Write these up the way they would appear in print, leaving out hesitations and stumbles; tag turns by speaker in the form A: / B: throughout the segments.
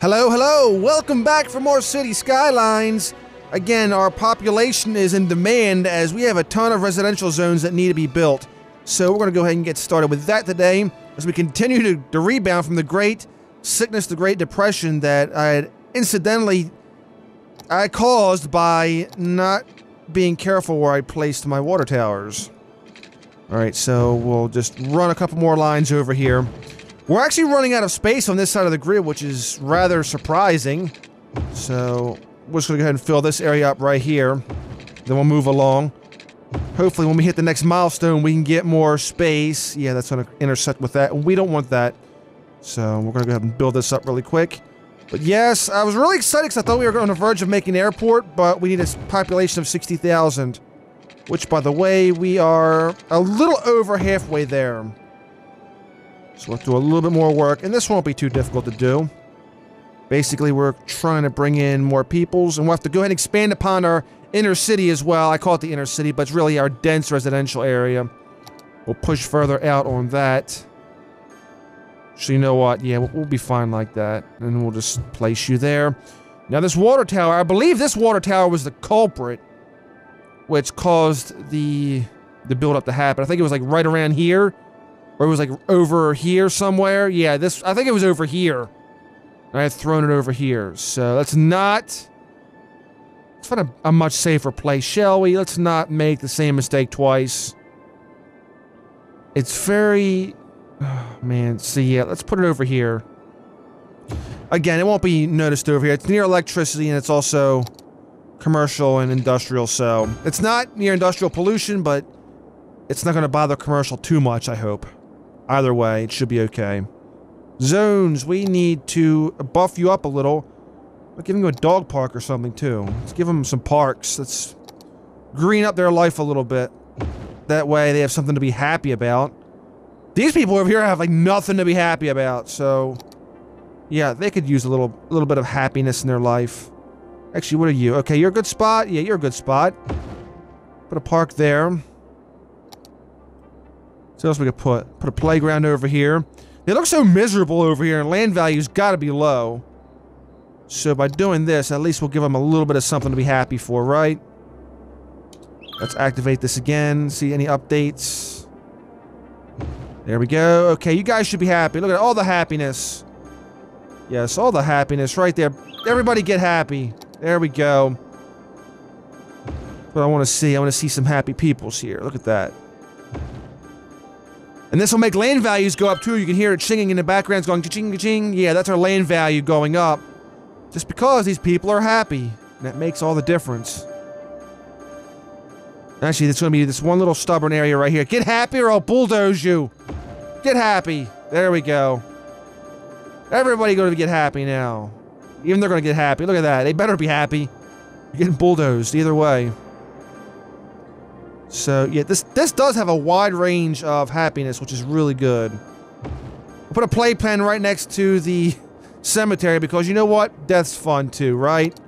A: Hello, hello! Welcome back for more Cities Skylines! Again, our population is in demand as we have a ton of residential zones that need to be built. So we're going to go ahead and get started with that today as we continue to rebound from the Great Sickness, the Great Depression that I had incidentally caused by not being careful where I placed my water towers. Alright, so we'll just run a couple more lines over here. We're actually running out of space on this side of the grid, which is rather surprising. So we're just going to go ahead and fill this area up right here. Then we'll move along. Hopefully when we hit the next milestone, we can get more space. Yeah, that's going to intersect with that. We don't want that. So we're going to go ahead and build this up really quick. But yes, I was really excited because I thought we were on the verge of making an airport, but we need a population of 60,000. Which, by the way, we are a little over halfway there. So we'll do a little bit more work, and this won't be too difficult to do. Basically, we're trying to bring in more peoples, and we'll have to go ahead and expand upon our inner city as well. I call it the inner city, but it's really our dense residential area. We'll push further out on that. So you know what? Yeah, we'll be fine like that. And we'll just place you there. Now this water tower, I believe this water tower was the culprit, which caused the build-up to happen. I think it was like right around here. Or it was like over here somewhere. Yeah, I think it was over here. I had thrown it over here. So let's let's find a much safer place, shall we? Let's not make the same mistake twice. It's very, oh man, so yeah, let's put it over here. Again, it won't be noticed over here. It's near electricity and it's also commercial and industrial, so it's not near industrial pollution, but it's not going to bother commercial too much, I hope. Either way, it should be okay. Zones, we need to buff you up a little. We're giving you a dog park or something, too. Let's give them some parks. Let's green up their life a little bit. That way, they have something to be happy about. These people over here have, like, nothing to be happy about, so... yeah, they could use a little bit of happiness in their life. Actually, what are you? Okay, you're a good spot? Yeah, you're a good spot. Put a park there. So what else we could put? Put a playground over here. They look so miserable over here, and land value's gotta be low. So by doing this, at least we'll give them a little bit of something to be happy for, right? Let's activate this again. See any updates. There we go. Okay, you guys should be happy. Look at all the happiness. Yes, all the happiness right there. Everybody get happy. There we go. What I want to see. I want to see some happy peoples here. Look at that. And this will make land values go up too. You can hear it singing in the background. It's going cha-ching, cha-ching. Yeah, that's our land value going up. Just because these people are happy. And that makes all the difference. Actually, there's going to be this one little stubborn area right here. Get happy or I'll bulldoze you. Get happy. There we go. Everybody going to get happy now. Even they're going to get happy. Look at that. They better be happy. You're getting bulldozed either way. So, yeah, this does have a wide range of happiness, which is really good. We'll put a playpen right next to the cemetery because you know what? Death's fun too, right?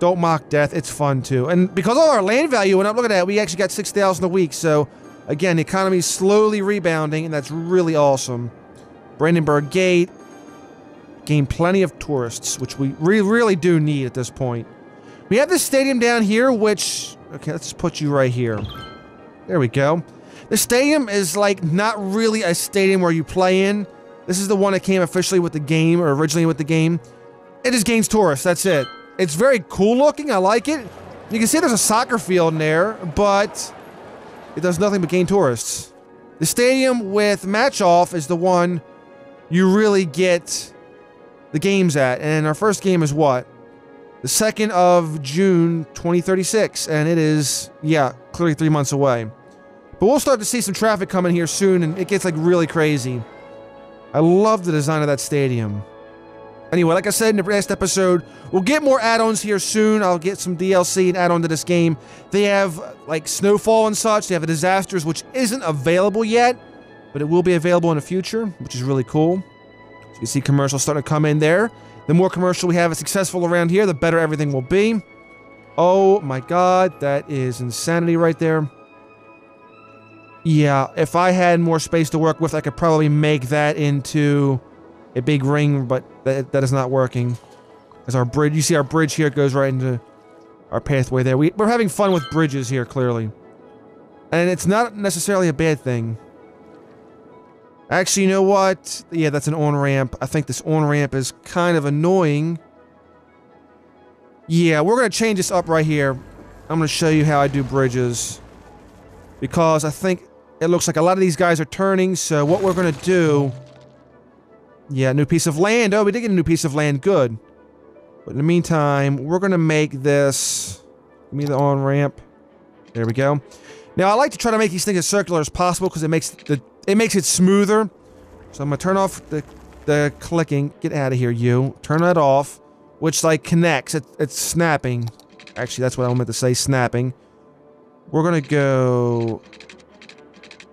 A: Don't mock death. It's fun too. And because all our land value went up, look at that. We actually got 6,000 a week. So, again, the economy's slowly rebounding, and that's really awesome. Brandenburg Gate. Gain plenty of tourists, which we really do need at this point. We have this stadium down here, which... okay, let's put you right here. There we go. The stadium is, like, not really a stadium where you play in. This is the one that came officially with the game, or originally with the game. It just gains tourists, that's it. It's very cool looking, I like it. You can see there's a soccer field in there, but... it does nothing but gain tourists. The stadium with match-off is the one you really get... the game's at, and our first game is what? The 2nd of June, 2036, and it is, yeah, clearly 3 months away. But we'll start to see some traffic coming here soon, and it gets, like, really crazy. I love the design of that stadium. Anyway, like I said in the last episode, we'll get more add-ons here soon. I'll get some DLC and add-on to this game. They have, like, snowfall and such. They have a disasters, which isn't available yet, but it will be available in the future, which is really cool. You see commercials starting to come in there. The more commercial we have successful around here, the better everything will be. Oh my god, that is insanity right there. Yeah, if I had more space to work with, I could probably make that into a big ring, but that is not working. As our bridge, you see our bridge here goes right into our pathway there. We're having fun with bridges here, clearly. And it's not necessarily a bad thing. Actually, you know what? Yeah, that's an on-ramp. I think this on-ramp is kind of annoying. Yeah, we're going to change this up right here. I'm going to show you how I do bridges. Because I think it looks like a lot of these guys are turning, so what we're going to do... Yeah, new piece of land. Oh, we did get a new piece of land. Good. But in the meantime, we're going to make this... Give me the on-ramp. There we go. Now, I like to try to make these things as circular as possible because it makes it smoother. So I'm going to turn off the clicking. Get out of here, you. Turn that off. Which, like, connects. It's snapping. Actually, that's what I meant to say, snapping. We're going to go...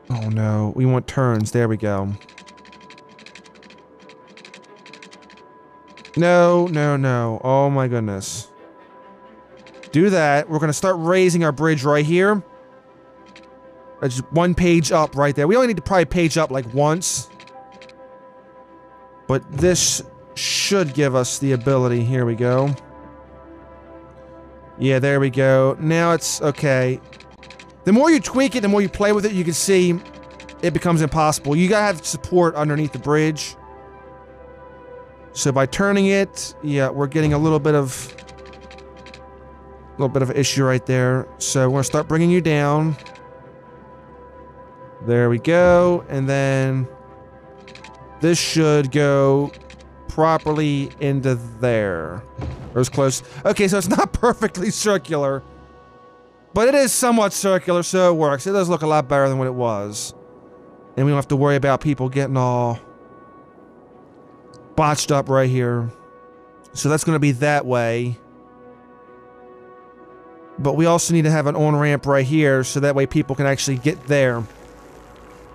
A: Oh, no. We want turns. There we go. No, no, no. Oh, my goodness. Do that. We're going to start raising our bridge right here. That's just one page up right there. We only need to probably page up like once. But this should give us the ability. Here we go. Yeah, there we go. Now it's okay. The more you tweak it, the more you play with it, you can see it becomes impossible. You gotta have support underneath the bridge. So by turning it, yeah, we're getting a little bit of an issue right there. So we're gonna start bringing you down. There we go, and then this should go properly into there. Or as close. Okay, so it's not perfectly circular, but it is somewhat circular, so it works. It does look a lot better than what it was. And we don't have to worry about people getting all botched up right here. So that's going to be that way. But we also need to have an on-ramp right here, so that way people can actually get there.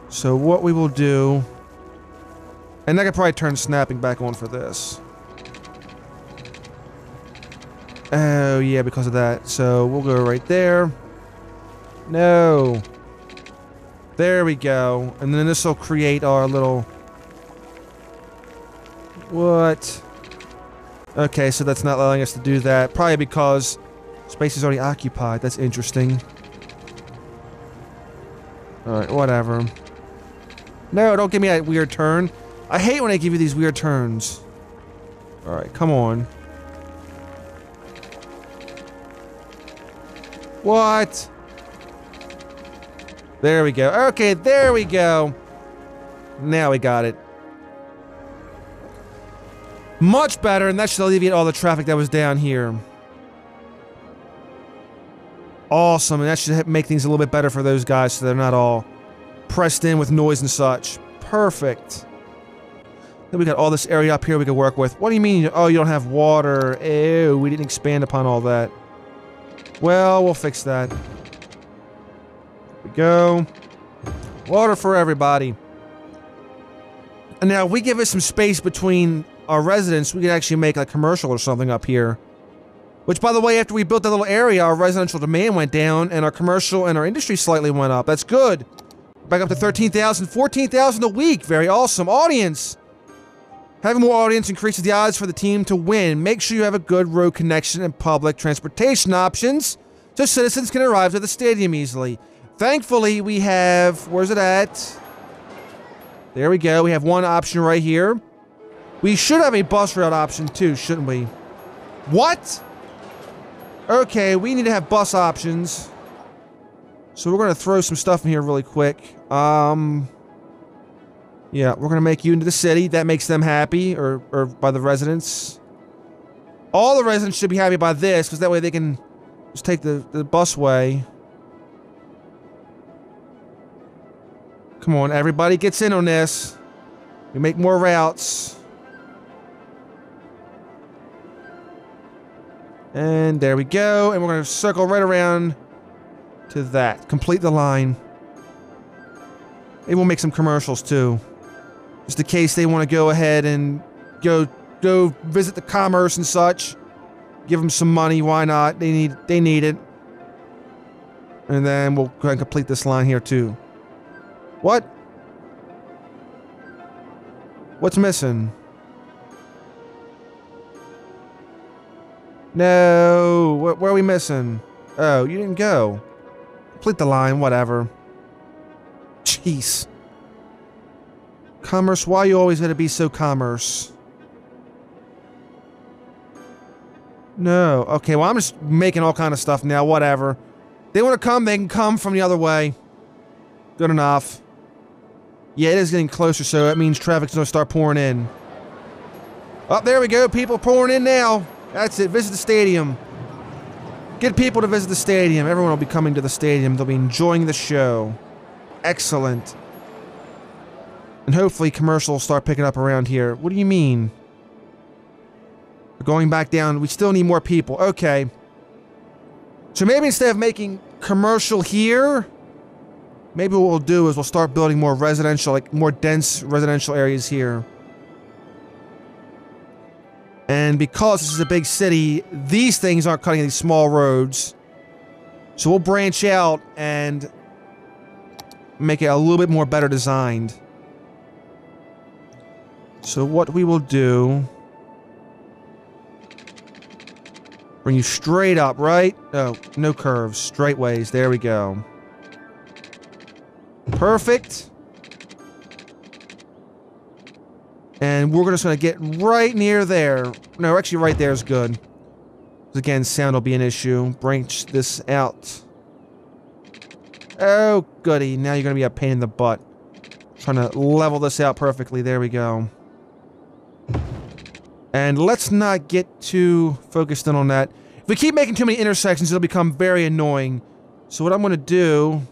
A: So what we will do... And I could probably turn snapping back on for this. Oh, yeah, because of that. So we'll go right there. No. There we go. And then this will create our little... What? Okay, so that's not allowing us to do that. Probably because space is already occupied. That's interesting. Alright, whatever. No, don't give me that weird turn. I hate when I give you these weird turns. Alright, come on. What? There we go. Okay, there we go. Now we got it. Much better, and that should alleviate all the traffic that was down here. Awesome, and that should make things a little bit better for those guys so they're not all pressed in with noise and such. Perfect. Then we got all this area up here we could work with. What do you mean? Oh, you don't have water. Ew, we didn't expand upon all that. Well, we'll fix that. There we go. Water for everybody. And now, if we give it some space between our residents, we could actually make a commercial or something up here. Which, by the way, after we built that little area, our residential demand went down, and our commercial and our industry slightly went up. That's good. Back up to 13,000, 14,000 a week. Very awesome. Audience. Having more audience increases the odds for the team to win. Make sure you have a good road connection and public transportation options so citizens can arrive to the stadium easily. Thankfully, we have... Where's it at? There we go. We have one option right here. We should have a bus route option too, shouldn't we? What? Okay, we need to have bus options. So we're going to throw some stuff in here really quick. Yeah, we're going to make you into the city. That makes them happy, or by the residents. All the residents should be happy by this, because that way they can just take the busway. Come on, everybody gets in on this. We make more routes. And there we go. And we're going to circle right around to that. Complete the line. Maybe we'll make some commercials too. Just in case they want to go ahead and go visit the commerce and such. Give them some money. Why not? They need it. And then we'll go ahead and complete this line here too. What? What's missing? No. Where are we missing? Oh, you didn't go. Complete the line, whatever. Jeez. Commerce, why you always gotta be so commerce? No. Okay, well, I'm just making all kind of stuff now, whatever. They want to come, they can come from the other way. Good enough. Yeah, it is getting closer, so that means traffic's gonna start pouring in. Oh, there we go. People pouring in now. That's it. Visit the stadium. Get people to visit the stadium. Everyone will be coming to the stadium. They'll be enjoying the show. Excellent. And hopefully commercial will start picking up around here. What do you mean? We're going back down. We still need more people. Okay. So maybe instead of making commercial here, maybe what we'll do is we'll start building more residential, like more dense residential areas here. And because this is a big city, these things aren't cutting these small roads. So we'll branch out and make it a little bit more better designed. So what we will do... Bring you straight up, right? Oh, no curves. Straight ways. There we go. Perfect. And we're just going to get right near there. No, actually right there is good. Again, sound will be an issue. Branch this out. Oh, goody. Now you're going to be a pain in the butt. Trying to level this out perfectly. There we go. And let's not get too focused in on that. If we keep making too many intersections, it'll become very annoying. So what I'm going to do...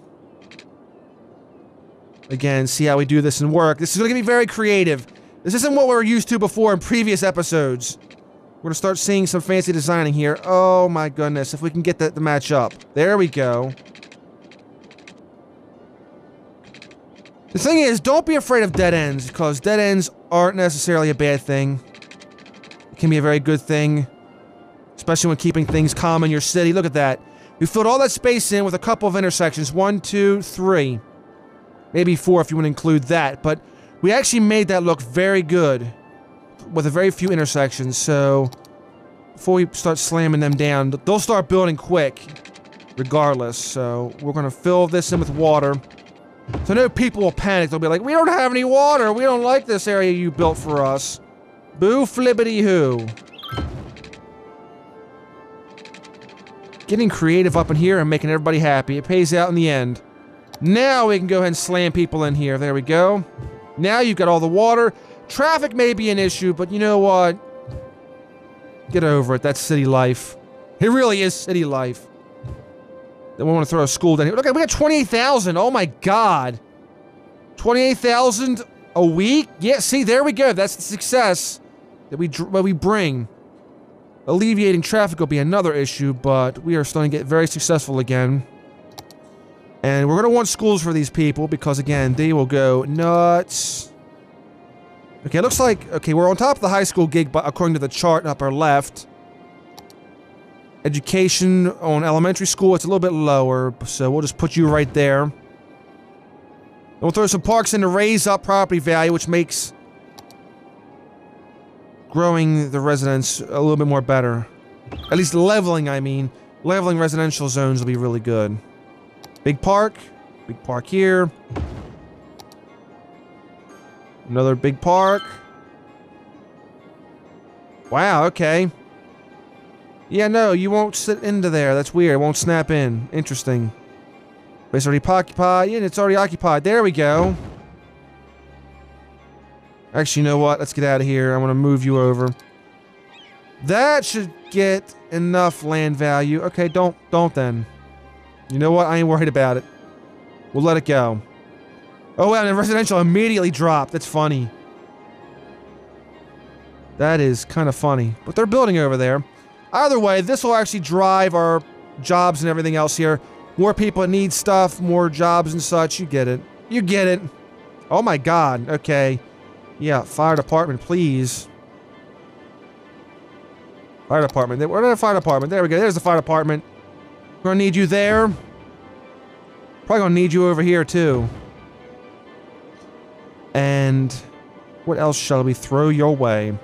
A: Again, see how we do this and work. This is going to be very creative. This isn't what we were used to before in previous episodes. We're going to start seeing some fancy designing here. Oh my goodness, if we can get that to match up. There we go. The thing is, don't be afraid of dead ends, because dead ends aren't necessarily a bad thing. Can be a very good thing, especially when keeping things calm in your city. Look at that. We filled all that space in with a couple of intersections. 1, 2, 3. Maybe 4 if you want to include that. But we actually made that look very good with a very few intersections. So before we start slamming them down, they'll start building quick regardless. So we're going to fill this in with water. So no people will panic. They'll be like, we don't have any water. We don't like this area you built for us. Boo flibbity hoo. Getting creative up in here and making everybody happy. It pays out in the end. Now we can go ahead and slam people in here. There we go. Now you've got all the water. Traffic may be an issue, but you know what? Get over it. That's city life. It really is city life. Then we want to throw a school down here. Look, we got 28,000. Oh my god. 28,000 a week? Yeah, see, there we go. That's the success that we bring. Alleviating traffic will be another issue, but we are starting to get very successful again. And we're going to want schools for these people because, again, they will go nuts. Okay, it looks like... Okay, we're on top of the high school gig, but according to the chart upper left. Education on elementary school, it's a little bit lower, so we'll just put you right there. And we'll throw some parks in to raise up property value, which makes growing the residents a little bit more better. At least leveling, I mean. Leveling residential zones will be really good. Big park here. Another big park. Wow, okay. Yeah, no, you won't sit into there. That's weird. It won't snap in. Interesting. But it's already occupied. Yeah, it's already occupied. There we go. Actually, you know what? Let's get out of here. I want to move you over. That should get enough land value. Okay, don't then. You know what? I ain't worried about it. We'll let it go. Oh, wow, and residential immediately dropped. That's funny. That is kind of funny. But they're building over there. Either way, this will actually drive our jobs and everything else here. More people that need stuff, more jobs and such. You get it. You get it. Oh my god. Okay. Yeah, fire department, please. Fire department. Where's the fire department? There we go. There's the fire department. We're gonna need you there. Probably gonna need you over here, too. And what else shall we throw your way?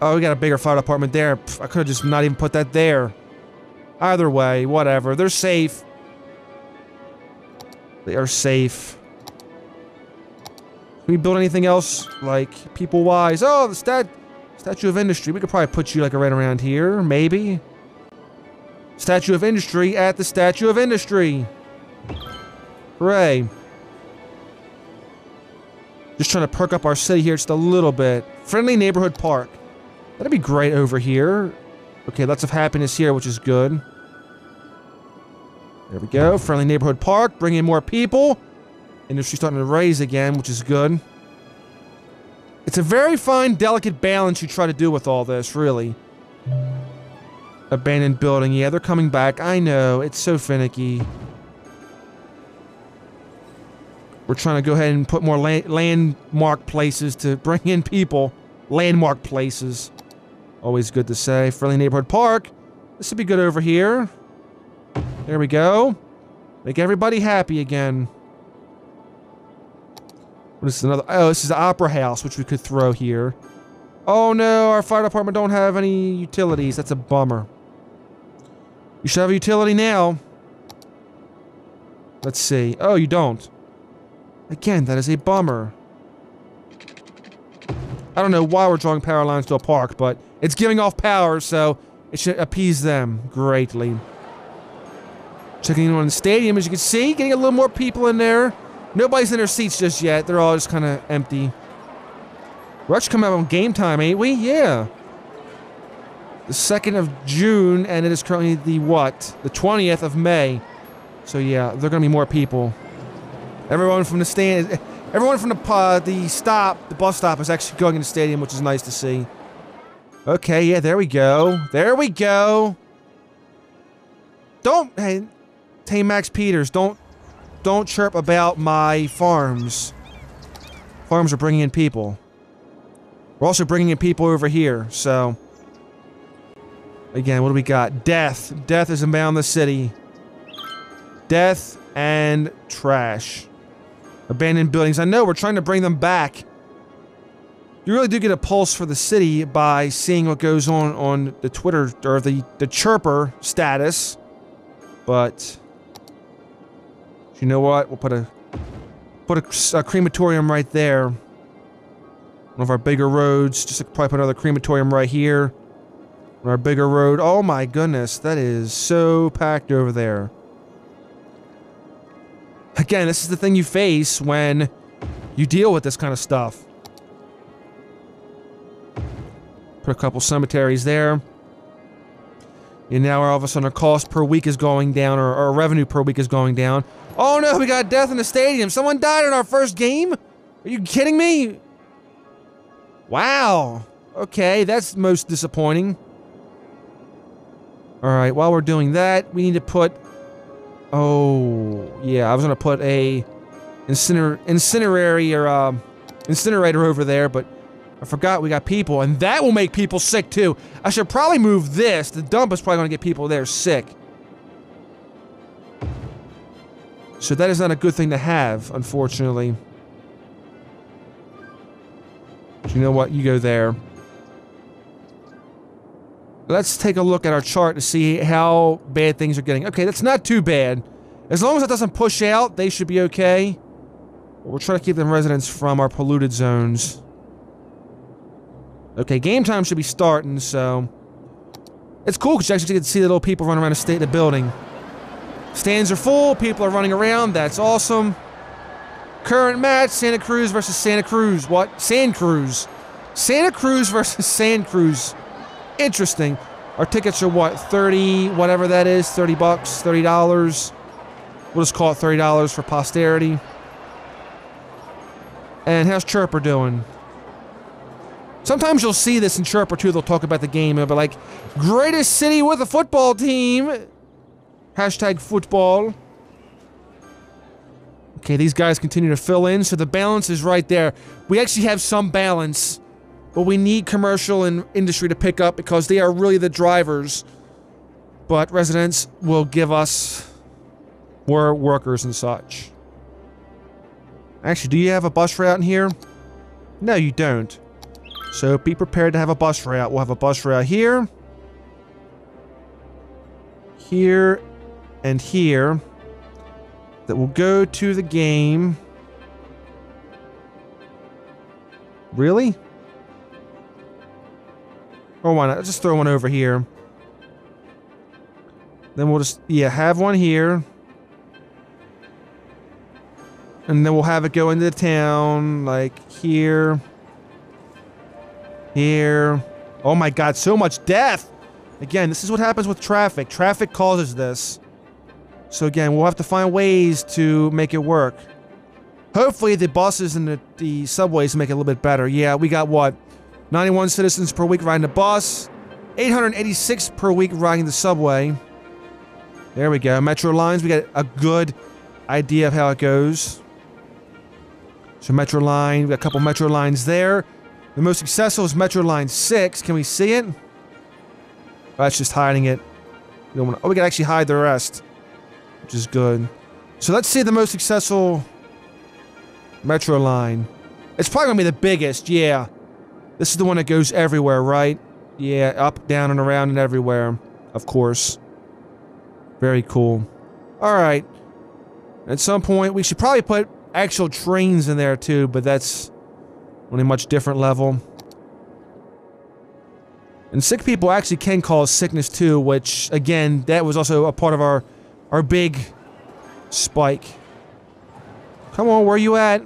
A: Oh, we got a bigger fire department there. Pff, I could have just not even put that there. Either way, whatever. They're safe. They are safe. Can we build anything else, like, people-wise? Oh, the Statue of Industry. We could probably put you, like, right around here, maybe. Statue of Industry at the Statue of Industry. Hooray. Just trying to perk up our city here just a little bit. Friendly Neighborhood Park. That'd be great over here. Okay, lots of happiness here, which is good. There we go. Friendly Neighborhood Park. Bring in more people. Industry's starting to raise again, which is good. It's a very fine, delicate balance you try to do with all this, really. Abandoned building. Yeah, they're coming back. I know. It's so finicky. We're trying to go ahead and put more landmark places to bring in people. Landmark places. Always good to say. Friendly Neighborhood Park. This would be good over here. There we go. Make everybody happy again. What is another? Oh, this is the Opera House, which we could throw here. Oh no, our fire department don't have any utilities. That's a bummer. You should have a utility now. Let's see. Oh, you don't. Again, that is a bummer. I don't know why we're drawing power lines to a park, but it's giving off power, so it should appease them greatly. Checking in on the stadium, as you can see, getting a little more people in there. Nobody's in their seats just yet. They're all just kind of empty. We're actually coming up on game time, ain't we? Yeah. The 2nd of June, and it is currently the what? The 20th of May. So yeah, there are going to be more people. Everyone from the stand, everyone from the bus stop is actually going in the stadium, which is nice to see. Okay, yeah, there we go. There we go. Hey, Max Peters, don't chirp about my farms. Farms are bringing in people. We're also bringing in people over here, so... Again, what do we got? Death. Death is inbound the city. Death and trash. Abandoned buildings. I know, we're trying to bring them back. You really do get a pulse for the city by seeing what goes on the Twitter, or the chirper status. But... You know what? We'll put a crematorium right there. One of our bigger roads. Just probably put another crematorium right here. On our bigger road. Oh my goodness, that is so packed over there. Again, this is the thing you face when you deal with this kind of stuff. Put a couple cemeteries there. And now all of a sudden our cost per week is going down, or our revenue per week is going down. Oh no, we got death in the stadium. Someone died in our first game? Are you kidding me? Wow. Okay, that's most disappointing. Alright, while we're doing that, we need to put... Oh, yeah, I was gonna put a incinerator over there, but I forgot we got people, and that will make people sick too. I should probably move this. The dump is probably gonna get people there sick. So that is not a good thing to have, unfortunately. But you know what? You go there. Let's take a look at our chart to see how bad things are getting. Okay, that's not too bad. As long as it doesn't push out, they should be okay. We're trying to keep them residents from our polluted zones. Okay, game time should be starting, so... It's cool because you actually get to see the little people running around the building. Stands are full, people are running around, that's awesome. Current match, Santa Cruz versus Santa Cruz. What? Sand Cruz. Santa Cruz versus Sand Cruz. Interesting. Our tickets are what? 30, whatever that is, 30 bucks, $30. We'll just call it $30 for posterity. And how's Chirper doing? Sometimes you'll see this in Chirper too, they'll talk about the game, and they'll be like, greatest city with a football team! Hashtag football. Okay, these guys continue to fill in, so the balance is right there. We actually have some balance, but we need commercial and industry to pick up because they are really the drivers. But residents will give us more workers and such. Actually, do you have a bus route in here? No, you don't. So be prepared to have a bus route. We'll have a bus route here. Here. And here. That will go to the game. Really? Or why not? Let's just throw one over here. Then we'll just, yeah, have one here. And then we'll have it go into the town, like here. Here. Oh my god, so much death! Again, this is what happens with traffic. Traffic causes this. So again, we'll have to find ways to make it work. Hopefully the buses and the subways make it a little bit better. Yeah, we got what? 91 citizens per week riding the bus. 886 per week riding the subway. There we go. Metro lines, we got a good idea of how it goes. So Metro line, we got a couple Metro lines there. The most successful is Metro line 6. Can we see it? Oh, that's just hiding it. We don't want to, oh, we can actually hide the rest. Which is good. So let's see the most successful Metro line. It's probably going to be the biggest, yeah. This is the one that goes everywhere, right? Yeah, up, down, and around and everywhere. Of course. Very cool. Alright. At some point, we should probably put actual trains in there too, but that's on a much different level. And sick people actually can cause sickness too, which, again, that was also a part of our big spike. Come on, where you at?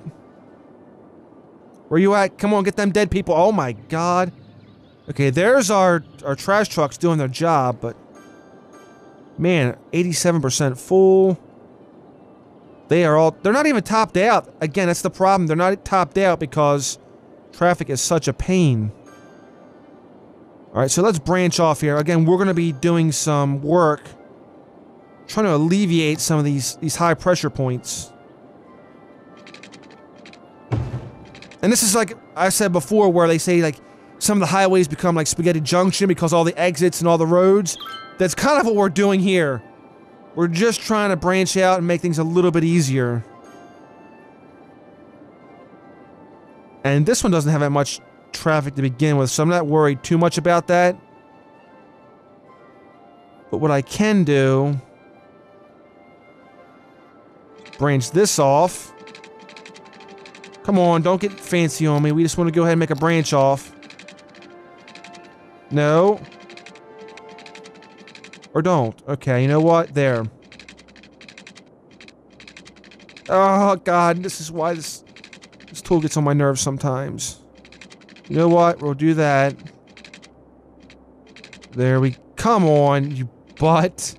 A: Where you at? Come on, get them dead people. Oh my god. Okay, there's our trash trucks doing their job, but man, 87% full. They're not even topped out. Again, that's the problem. They're not topped out because traffic is such a pain. Alright, so let's branch off here. Again, we're going to be doing some work trying to alleviate some of these high pressure points. And this is like I said before, where they say like some of the highways become like Spaghetti Junction because all the exits and all the roads. That's kind of what we're doing here. We're just trying to branch out and make things a little bit easier. And this one doesn't have that much traffic to begin with, so I'm not worried too much about that. But what I can do... branch this off. Come on, don't get fancy on me. We just want to go ahead and make a branch off. No. Or don't. Okay, you know what? There. Oh, God. This is why this tool gets on my nerves sometimes. You know what? We'll do that. There we... Come on, you butt.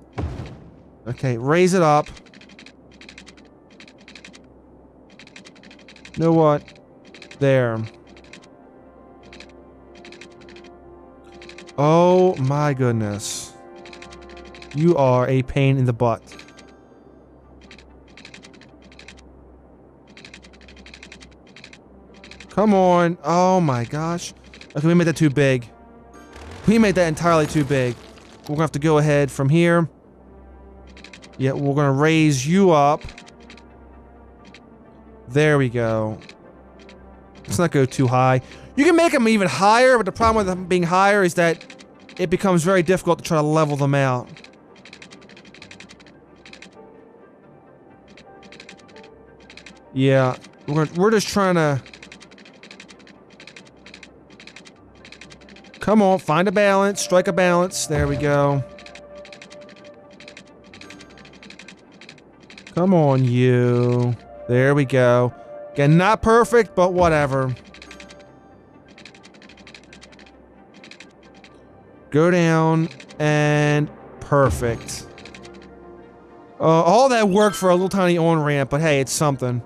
A: Okay, raise it up. You know what? There. Oh, my goodness. You are a pain in the butt. Come on. Oh my gosh. Okay, we made that too big. We made that entirely too big. We're gonna have to go ahead from here. Yeah, we're gonna raise you up. There we go. Let's not go too high. You can make them even higher, but the problem with them being higher is that it becomes very difficult to try to level them out. Yeah, we're just trying to... Come on, find a balance, strike a balance. There we go. Come on, you. There we go. Again, not perfect, but whatever. Go down, and perfect. All that work for a little tiny on-ramp, but hey, it's something.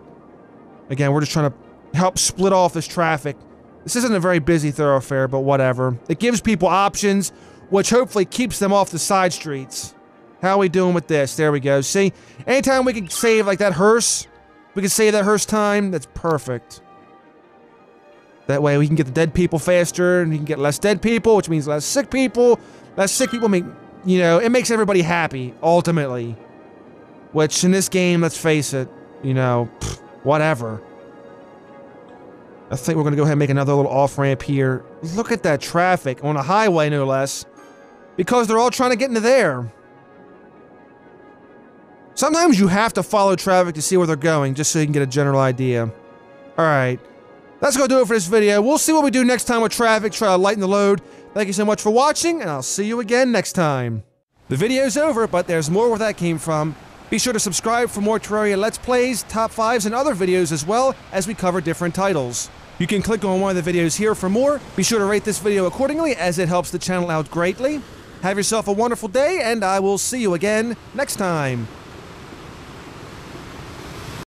A: Again, we're just trying to help split off this traffic. This isn't a very busy thoroughfare, but whatever. It gives people options, which hopefully keeps them off the side streets. How are we doing with this? There we go. See? Anytime we can save, like, that hearse, we can save that hearse time, that's perfect. That way we can get the dead people faster, and we can get less dead people, which means less sick people. Less sick people make, you know, it makes everybody happy, ultimately. Which, in this game, let's face it, you know, whatever. I think we're going to go ahead and make another little off-ramp here. Look at that traffic, on a highway no less. Because they're all trying to get into there. Sometimes you have to follow traffic to see where they're going, just so you can get a general idea. Alright, that's going to do it for this video. We'll see what we do next time with traffic, try to lighten the load. Thank you so much for watching, and I'll see you again next time. The video's over, but there's more where that came from. Be sure to subscribe for more Terraria Let's Plays, Top 5s, and other videos as well as we cover different titles. You can click on one of the videos here for more. Be sure to rate this video accordingly as it helps the channel out greatly. Have yourself a wonderful day, and I will see you again next time.